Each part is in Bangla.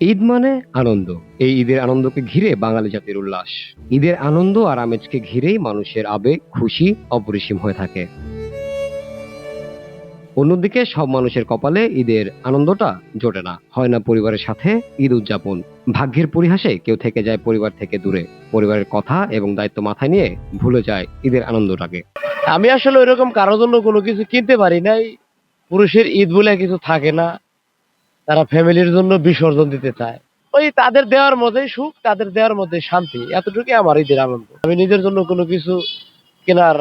ঈদ মানে আনন্দ। এই ঈদের আনন্দকে ঘিরে বাঙালি জাতির উল্লাস। ঈদের আনন্দ আর আমেজকে ঘিরেই মানুষের আবেগ, খুশি অপরিসীম হয়ে থাকে। অন্যদিকে সব মানুষের কপালে ঈদের আনন্দটা জোটে না, হয় না পরিবারের সাথে ঈদ উদযাপন। ভাগ্যের পরিহাসে কেউ থেকে যায় পরিবার থেকে দূরে, পরিবারের কথা এবং দায়িত্ব মাথায় নিয়ে ভুলে যায় ঈদের আনন্দটাকে। আমি আসলে ওইরকম কারোর জন্য কোনো কিছু কিনতে পারি নাই। পুরুষের ঈদ বলে কিছু থাকে না, তারা ফ্যামিলির জন্য বিসর্জন দিতে চায়। ওই তাদের দেওয়ার মধ্যেই সুখ, তাদের দেওয়ার মধ্যে শান্তি, এতটুকুই আমার ঈদের আনন্দ। আমি নিজের জন্য কোনো কিছু কেনার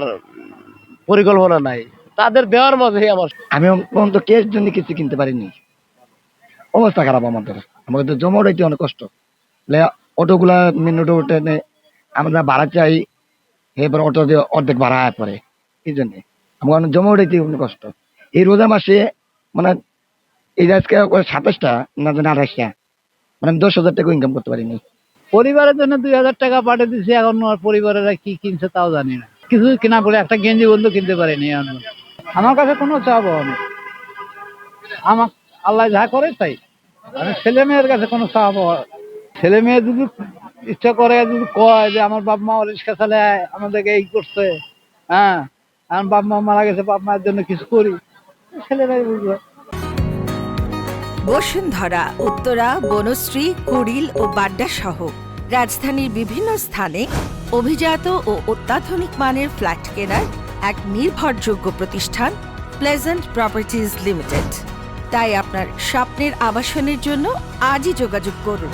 পরিকল্পনা নাই, তাদের দেওয়ার মধ্যেই আমার। আমি পর্যন্ত কেস জন্য কিছু কিনতে পারিনি। অবস্থা খারাপ আমাদের। আমাদের তো জমা উঠাইতে অনেক কষ্ট। অটোগুলা মেন অটো উঠে আমরা ভাড়া চাই, এবার অটো দিয়ে অর্ধেক ভাড়া পড়ে। এই জন্যে আমার জমা উঠাইতে অনেক কষ্ট। এই রোজা মাসে মানে এই আজকে 27টা না জানি 28টা, মানে আমি 10,000 টাকা ইনকাম করতে পারিনি। পরিবারের জন্য 2,000 টাকা পাঠিয়ে দিছি, এখন আর পরিবারেরা কি কিনছে তাও জানি না। কিছু কিনা বলে একটা গেঞ্জি বন্ধু কিনতে পারিনি এখন। আমার কাছে কোনো চাপ নেই, আমার আল্লাহ যা করে তাই। আমি ছেলে মেয়ের কাছে কোনো চাপ, ছেলে মেয়ে যদি ইচ্ছা করে, যদি কয় যে আমার বাপ মা রিক্সা চালায় আমাদেরকে এই করছে, হ্যাঁ আমার বাপ মা মারা গেছে, বাপ মায়ের জন্য কিছু করি, ছেলেরাই বুঝবে। বসুন্ধরা, উত্তরা, বনশ্রী, কুড়িল ও বাড্ডা সহ রাজধানীর বিভিন্ন স্থানে অভিজাত ও অত্যাধুনিক মানের ফ্ল্যাট কেনার এক নির্ভরযোগ্য প্রতিষ্ঠান প্লেজেন্ট প্রপার্টিজ লিমিটেড। তাই আপনার স্বপ্নের আবাসনের জন্য আজই যোগাযোগ করুন।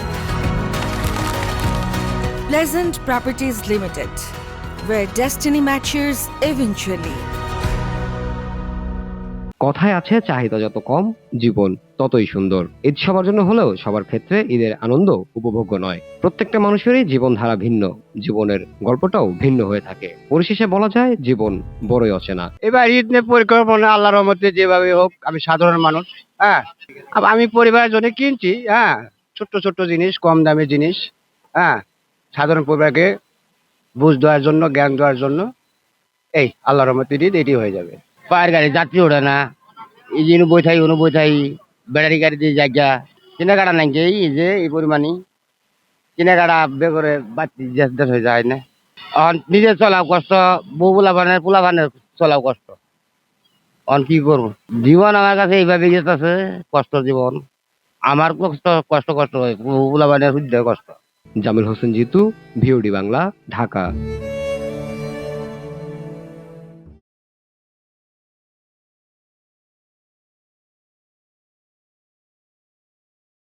Pleasant properties limited, where destiny matches eventually. কথায় আছে, চাহিদা যত কম জীবন ততই সুন্দর। ঈদ সবার জন্য হলেও সবার ক্ষেত্রে ঈদের আনন্দ উপভোগ্য নয়। প্রত্যেকটা মানুষেরই জীবনধারা ভিন্ন, জীবনের গল্পটাও ভিন্ন হয়ে থাকে। পরিশেষে বলা যায়, জীবন বড়ই অচেনা। এবার ঈদ নিয়ে পরিকল্পনা আল্লাহর রহমতে যেভাবে হোক, আমি সাধারণ মানুষ, হ্যাঁ আমি পরিবারের জন্য কিনছি, হ্যাঁ ছোট্ট ছোট্ট জিনিস, কম দামি জিনিস, হ্যাঁ সাধারণ পরিবারকে বুঝ দেওয়ার জন্য, জ্ঞান দেওয়ার জন্য। এই আল্লাহর রহমতে ঈদ এটি হয়ে যাবে। পায়ের গাড়ি যাত্রী ওঠে না, এই যে বই থাই অনু বই থাই, ব্যাটারি গাড়ি দিয়ে জায়গা কেনাকাটা নাই, যে এই যে এই পরিমাণই কেনাকাটা বে করে বাড়তি হয়ে যায় না। আর নিজে চলাও কষ্ট, বউ পোলাবানের চলাও কষ্ট। অন কি করবো, জীবন আমার কাছে এইভাবে যেতেছে, কষ্ট জীবন। আমার কষ্ট কষ্ট কষ্ট হয়, পোলাবানের হৃদয় কষ্ট। জামিল হোসেন জিতু, ভিওডি বাংলা, ঢাকা।